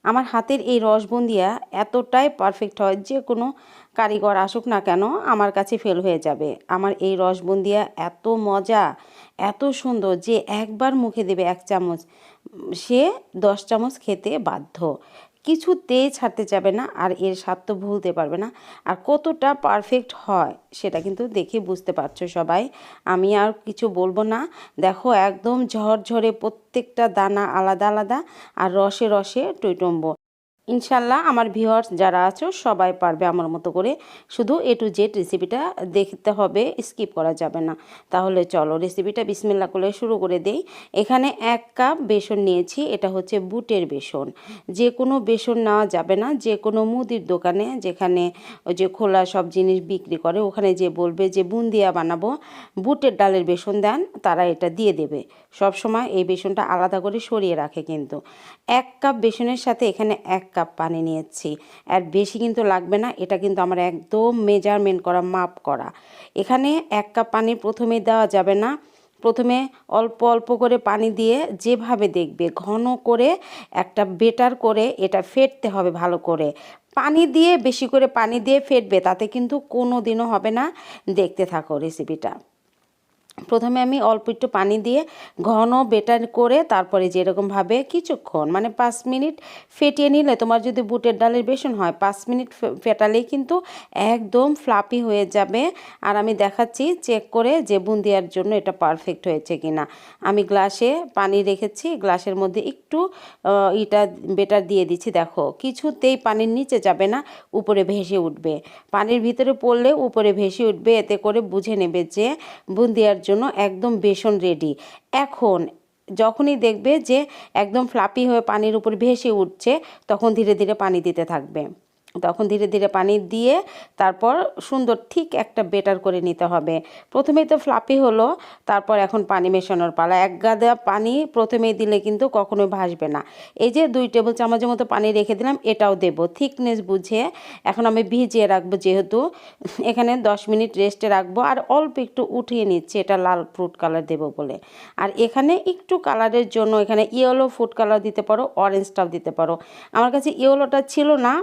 আমার হাতের এই রসবুন্দিয়া এতটাই পারফেক্ট হয়, যে কোনো কারিগর আসুক না কেন আমার কাছে ফেল হয়ে যাবে। আমার এই রসবুন্দিয়া এত মজা, এত সুন্দর যে একবার মুখে দেবে 1 চামচ, সে 10 চামচ খেতে বাধ্য, কিছুতেই ছাড়তে যাবে না, আর এর স্বাদ তো ভুলতে পারবে না। আর কতটা পারফেক্ট হয় সেটা কিন্তু দেখে বুঝতে পারছো সবাই। আমি আর কিছু বলবো না। দেখো একদম ঝরঝরে, প্রত্যেকটা দানা আলাদা আলাদা, আর রসে রসে টইটম্ব। ইনশাল্লাহ আমার ভিউয়ার্স যারা আছো সবাই পারবে আমার মতো করে। শুধু A to Z রেসিপিটা দেখতে হবে, স্কিপ করা যাবে না। তাহলে চলো রেসিপিটা বিসমিল্লাহ করে শুরু করে দেই। এখানে 1 কাপ বেসন নিয়েছি, এটা হচ্ছে বুটের বেসন। যে কোনো বেসন নেওয়া যাবে না, যে কোনো মুদির দোকানে যেখানে ওই যে খোলা সব জিনিস বিক্রি করে ওখানে যে বলবে যে বুন্দিয়া বানাবো, বুটের ডালের বেসন দেন, তারা এটা দিয়ে দেবে। সব সময় এই বেসনটা আলাদা করে সরিয়ে রাখে। কিন্তু 1 কাপ বেসনের সাথে এখানে 1 কাপ পানি নিয়েছি, আর বেশি কিন্তু লাগবে না। এটা কিন্তু আমার একদম মেজারমেন্ট করা, মাপ করা। এখানে 1 কাপ পানি প্রথমে দেওয়া যাবে না, প্রথমে অল্প অল্প করে পানি দিয়ে যেভাবে দেখবে ঘন করে একটা বেটার করে এটা ফেটতে হবে ভালো করে। পানি দিয়ে বেশি করে পানি দিয়ে ফেটবে, তাতে কিন্তু কোনো দিনও হবে না। দেখতে থাকো রেসিপিটা। প্রথমে আমি অল্প একটু পানি দিয়ে ঘন বেটার করে তারপরে যেরকমভাবে কিছুক্ষণ মানে 5 মিনিট ফেটিয়ে নিলে, তোমার যদি বুটের ডালের বেসন হয় 5 মিনিট ফেটালেই কিন্তু একদম ফ্লাপি হয়ে যাবে। আর আমি দেখাচ্ছি চেক করে যে বুন্দিয়ার জন্য এটা পারফেক্ট হয়েছে কিনা। আমি গ্লাসে পানি রেখেছি, গ্লাসের মধ্যে একটু এটা বেটার দিয়ে দিচ্ছি। দেখো কিছুতেই পানির নিচে যাবে না, উপরে ভেসে উঠবে। পানির ভিতরে পড়লে উপরে ভেসে উঠবে, এতে করে বুঝে নেবে যে বুন্দিয়ার জন্য একদম বেসন রেডি। এখন যখনই দেখবে যে একদম ফ্লাপি হয়ে পানির উপর ভেসে উঠছে, তখন ধীরে ধীরে পানি দিতে থাকবে। তখন ধীরে ধীরে পানি দিয়ে তারপর সুন্দর ঠিক একটা বেটার করে নিতে হবে। প্রথমেই তো ফ্লাপি হলো, তারপর এখন পানি মেশানোর পালা। 1 গাদা পানি প্রথমেই দিলে কিন্তু কখনোই ভাসবে না। এই যে 2 টেবিল চামচের মতো পানি রেখে দিলাম, এটাও দেব থিকনেস বুঝে। এখন আমি ভিজিয়ে রাখবো, যেহেতু এখানে 10 মিনিট রেস্টে রাখবো। আর অল্প একটু উঠিয়ে নিচ্ছি, এটা লাল ফ্রুট কালার দেবো বলে। আর এখানে একটু কালারের জন্য এখানে ইয়েলো ফুড কালার দিতে পারো, অরেঞ্জটাও দিতে পারো। আমার কাছে ইয়েলোটা ছিল না,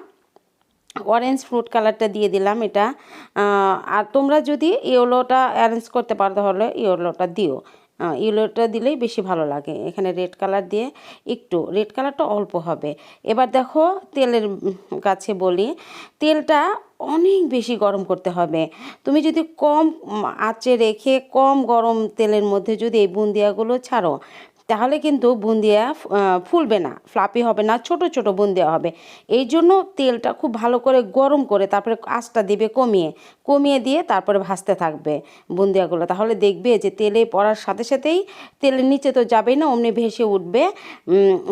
অরেঞ্জ ফ্রুট কালারটা দিয়ে দিলাম এটা। আর তোমরা যদি ইয়েলোটা অ্যারেঞ্জ করতে পারো তাহলে ইয়েলোটা দিও, ইয়েলোটা দিলেই বেশি ভালো লাগে। এখানে রেড কালার দিয়ে, একটু রেড কালারটা অল্প হবে। এবার দেখো তেলের কাছে বলি, তেলটা অনেক বেশি গরম করতে হবে। তুমি যদি কম আঁচে রেখে কম গরম তেলের মধ্যে যদি এই বুন্দিয়াগুলো ছাড়ো, তাহলে কিন্তু বুন্দিয়া ফুলবে না, ফ্লাপি হবে না, ছোট ছোট বুন্দিয়া হবে। এই জন্য তেলটা খুব ভালো করে গরম করে তারপরে আঁচটা দিবে কমিয়ে, কমিয়ে দিয়ে তারপরে ভাজতে থাকবে বুন্দিয়াগুলো। তাহলে দেখবে যে তেলে পড়ার সাথে সাথেই তেলের নিচে তো যাবেই না, অমনি ভেসে উঠবে।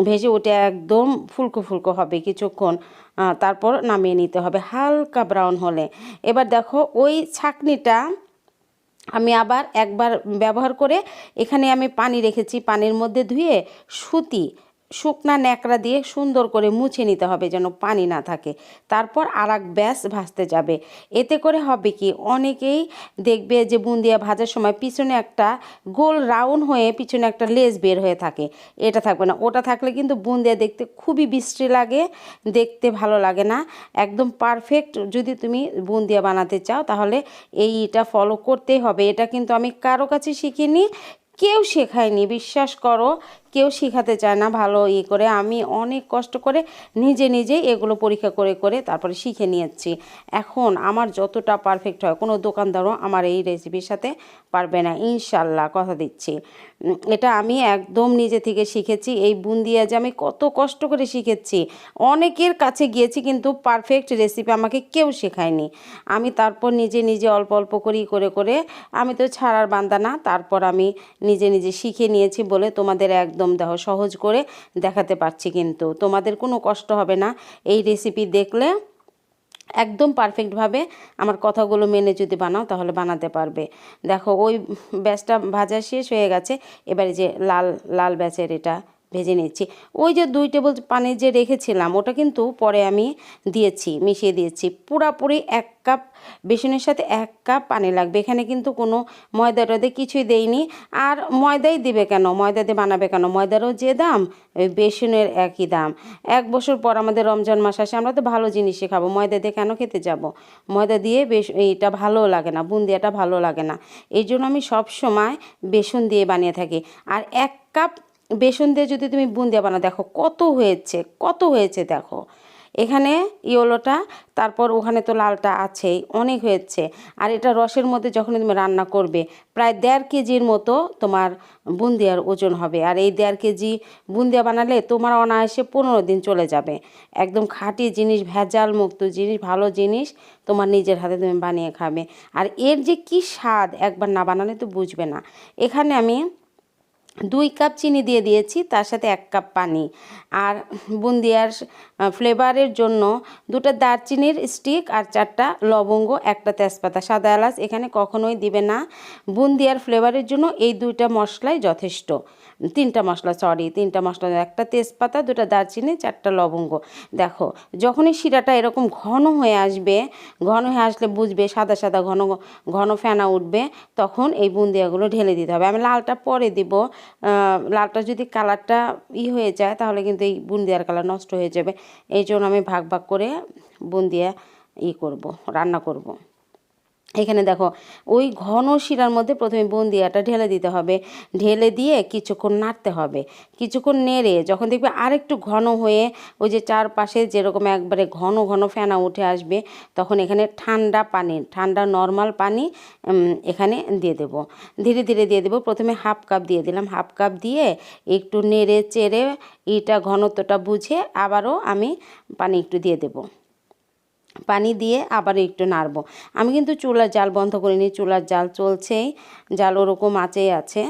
ভেসে উঠে একদম ফুলকো ফুলকো হবে কিছুক্ষণ, তারপর নামিয়ে নিতে হবে হালকা ব্রাউন হলে। এবার দেখো ওই ছাঁকনিটা আমি আবার একবার ব্যবহার করে এখানে আমি পানি রেখেছি, পানির মধ্যে ধুয়ে সুতি শুকনা ন্যাকড়া দিয়ে সুন্দর করে মুছে নিতে হবে যেন পানি না থাকে। তারপর আর এক ব্যাস ভাজতে যাবে। এতে করে হবে কি, অনেকেই দেখবে যে বুন্দিয়া ভাজার সময় পিছনে একটা গোল রাউন্ড হয়ে পিছনে একটা লেজ বের হয়ে থাকে, এটা থাকবে না। ওটা থাকলে কিন্তু বুন্দিয়া দেখতে খুবই বিশ্রী লাগে, দেখতে ভালো লাগে না। একদম পারফেক্ট যদি তুমি বুন্দিয়া বানাতে চাও তাহলে এইটা ফলো করতেই হবে। এটা কিন্তু আমি কারো কাছে শিখিনি, কেউ শেখায়নি, বিশ্বাস করো, কেউ শেখাতে চায় না ভালো করে। আমি অনেক কষ্ট করে নিজে নিজেই এগুলো পরীক্ষা করে করে তারপরে শিখে নিয়েছি। এখন আমার যতটা পারফেক্ট হয় কোনো দোকানদারও আমার এই রেসিপির সাথে পারবে না, ইনশাল্লাহ কথা দিচ্ছি। এটা আমি একদম নিজে থেকে শিখেছি। এই বুন্দিয়া যে আমি কত কষ্ট করে শিখেছি, অনেকের কাছে গিয়েছি কিন্তু পারফেক্ট রেসিপি আমাকে কেউ শেখায়নি। আমি তারপর নিজে নিজে অল্প অল্প করেই করে করে, আমি তো ছাড়ার বান্দা না, তারপর আমি নিজে নিজে শিখে নিয়েছি বলে তোমাদের একদম দেখো সহজ করে দেখাতে পারছি। কিন্তু তোমাদের কোনো কষ্ট হবে না এই রেসিপি দেখলে। একদম পারফেক্টভাবে আমার কথাগুলো মেনে যদি বানাও তাহলে বানাতে পারবে। দেখো ওই ব্যাচটা ভাজা শেষ হয়ে গেছে, এবারে যে লাল লাল ব্যাচের এটা ভেজে নিচ্ছি। ওই যে 2 টেবিল পানি যে রেখেছিলাম ওটা কিন্তু পরে আমি দিয়েছি, মিশিয়ে দিয়েছি। পুরাপুরি 1 কাপ বেসনের সাথে 1 কাপ পানি লাগবে। এখানে কিন্তু কোনো ময়দা টয়দা কিছুই দেইনি। আর ময়দাই দিবে কেন, ময়দা দিয়ে বানাবে কেন, ময়দারও যে দাম ওই বেসনের একই দাম। 1 বছর পর আমাদের রমজান মাস আসে, আমরা তো ভালো জিনিসই খাবো, ময়দা দিয়ে কেন খেতে যাব। ময়দা দিয়ে এইটা ভালো লাগে না, বুন্দিয়াটা ভালো লাগে না। এই জন্য আমি সব সময় বেসন দিয়ে বানিয়ে থাকি। আর 1 কাপ বেসন দিয়ে যদি তুমি বুন্দিয়া বানাও, দেখো কত হয়েছে, কত হয়েছে দেখো। এখানে ইয়েলোটা, তারপর ওখানে তো লালটা আছেই, অনেক হয়েছে। আর এটা রসের মধ্যে যখন তুমি রান্না করবে প্রায় 1.5 কেজির মতো তোমার বুন্দিয়ার ওজন হবে। আর এই 1.5 কেজি বুন্দিয়া বানালে তোমার অনায়াসে 15 দিন চলে যাবে। একদম খাঁটি জিনিস, ভেজাল মুক্ত জিনিস, ভালো জিনিস তোমার নিজের হাতে তুমি বানিয়ে খাবে। আর এর যে কি স্বাদ, একবার না বানালে তো বুঝবে না। এখানে আমি 2 কাপ চিনি দিয়ে দিয়েছি, তার সাথে 1 কাপ পানি। আর বুন্দিয়ার ফ্লেভারের জন্য 2টা দারচিনির স্টিক আর 4টা লবঙ্গ, 1টা তেজপাতা, সাদা এলাচ এখানে কখনোই দিবে না। বুন্দিয়ার ফ্লেভারের জন্য এই 2টা মশলাই যথেষ্ট। 3টা মশলা, 3টা মশলা, 1টা তেজপাতা, 2টা দারচিনি, 4টা লবঙ্গ। দেখো যখনই শিরাটা এরকম ঘন হয়ে আসবে, ঘন হয়ে আসলে বুঝবে সাদা সাদা ঘন ঘন ফেনা উঠবে, তখন এই বুন্দিয়াগুলো ঢেলে দিতে হবে। আমি লালটা পরে দিব, লালটা যদি কালারটা হয়ে যায় তাহলে কিন্তু এই বুন্দিয়ার কালার নষ্ট হয়ে যাবে। এই জন্য আমি ভাগ ভাগ করে বুন্দিয়া করব, রান্না করব। এখানে দেখো ওই ঘন শিরার মধ্যে প্রথমে বুন্দিয়াটা ঢেলে দিতে হবে, ঢেলে দিয়ে কিছুক্ষণ নাড়তে হবে। কিছুক্ষণ নেড়ে যখন দেখবে আরেকটু ঘন হয়ে ওই যে চারপাশে যেরকম একবারে ঘন ঘন ফেনা উঠে আসবে, তখন এখানে ঠান্ডা পানি, ঠান্ডা নর্মাল পানি এখানে দিয়ে দেব। ধীরে ধীরে দিয়ে দেবো। প্রথমে 1/2 কাপ দিয়ে দিলাম, 1/2 কাপ দিয়ে একটু নেড়ে চেড়ে এটা ঘনত্বটা বুঝে আবারও আমি পানি একটু দিয়ে দেবো। পানি দিয়ে আবার একটু নাড়বো। আমি কিন্তু চুলার জাল বন্ধ করিনি, চুলার জাল চলছেই, জাল ওরকম আঁচেই আছে,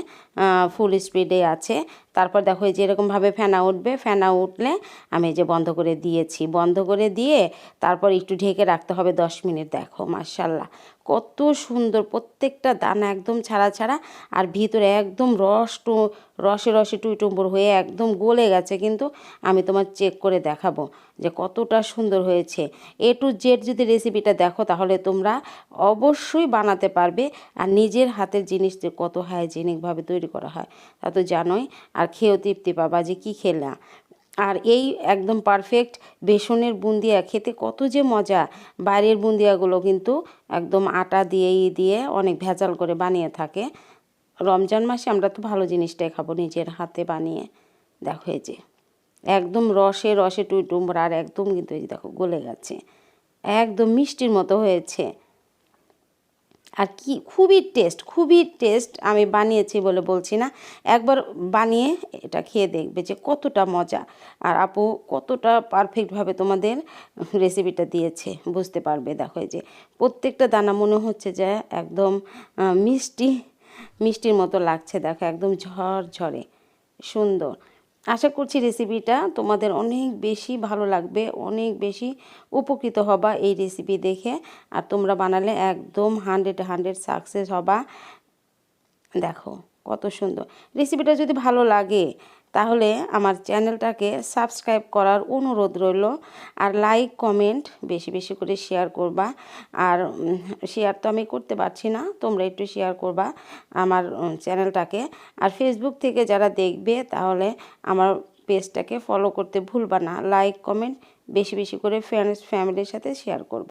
ফুল স্পিডে আছে। তারপর দেখো এই যে এরকমভাবে ফেনা উঠবে, ফেনা উঠলে আমি এই যে বন্ধ করে দিয়েছি। বন্ধ করে দিয়ে তারপর একটু ঢেকে রাখতে হবে 10 মিনিট। দেখো মাশাল্লাহ কত সুন্দর, প্রত্যেকটা দানা একদম ছাড়া ছাড়া, আর ভিতরে একদম রসে রসে টুইটুম্বুর হয়ে একদম গলে গেছে। কিন্তু আমি তোমার চেক করে দেখাবো যে কতটা সুন্দর হয়েছে। A to Z যদি রেসিপিটা দেখো তাহলে তোমরা অবশ্যই বানাতে পারবে। আর নিজের হাতের জিনিস যে কত হাইজেনিকভাবে তৈরি করা হয় তা তো জানোই। আর খেয়েও তৃপ্তি পাবা যে কী খেলা। আর এই একদম পারফেক্ট বেসনের বুন্দিয়া খেতে কত যে মজা। বাইরের বুন্দিয়াগুলো কিন্তু একদম আটা দিয়ে অনেক ভেজাল করে বানিয়ে থাকে। রমজান মাসে আমরা তো ভালো জিনিসটাই খাবো, নিজের হাতে বানিয়ে। দেখো এই যে একদম রসে রসে টুইটুম্বর, আর একদম কিন্তু এই যে দেখো গলে গেছে, একদম মিষ্টির মতো হয়েছে। আর কি খুবই টেস্ট। আমি বানিয়েছি বলে বলছি না, একবার বানিয়ে এটা খেয়ে দেখবে যে কতটা মজা। আর আপু কতটা পারফেক্টভাবে তোমাদের রেসিপিটা দিয়েছে বুঝতে পারবে। দেখো এই যে প্রত্যেকটা দানা মনে হচ্ছে যে একদম মিষ্টির মতো লাগছে। দেখো একদম ঝরঝরে সুন্দর। আশা করছি রেসিপিটা তোমাদের অনেক বেশি ভালো লাগবে, অনেক বেশি উপকৃত হবা এই রেসিপি দেখে। আর তোমরা বানালে একদম 100 সাকসেস হবা। দেখো কত সুন্দর। রেসিপিটা যদি ভালো লাগে তাহলে আমার চ্যানেলটাকে সাবস্ক্রাইব করার অনুরোধ রইল। আর লাইক কমেন্ট বেশি বেশি করে শেয়ার করবা। আর শেয়ার তো আমি করতে পারছি না, তোমরা একটু শেয়ার করবা আমার চ্যানেলটাকে। আর ফেসবুক থেকে যারা দেখবে তাহলে আমার পেজটাকে ফলো করতে ভুলবা না। লাইক কমেন্ট বেশি বেশি করে ফ্রেন্ডস ফ্যামিলির সাথে শেয়ার করবা।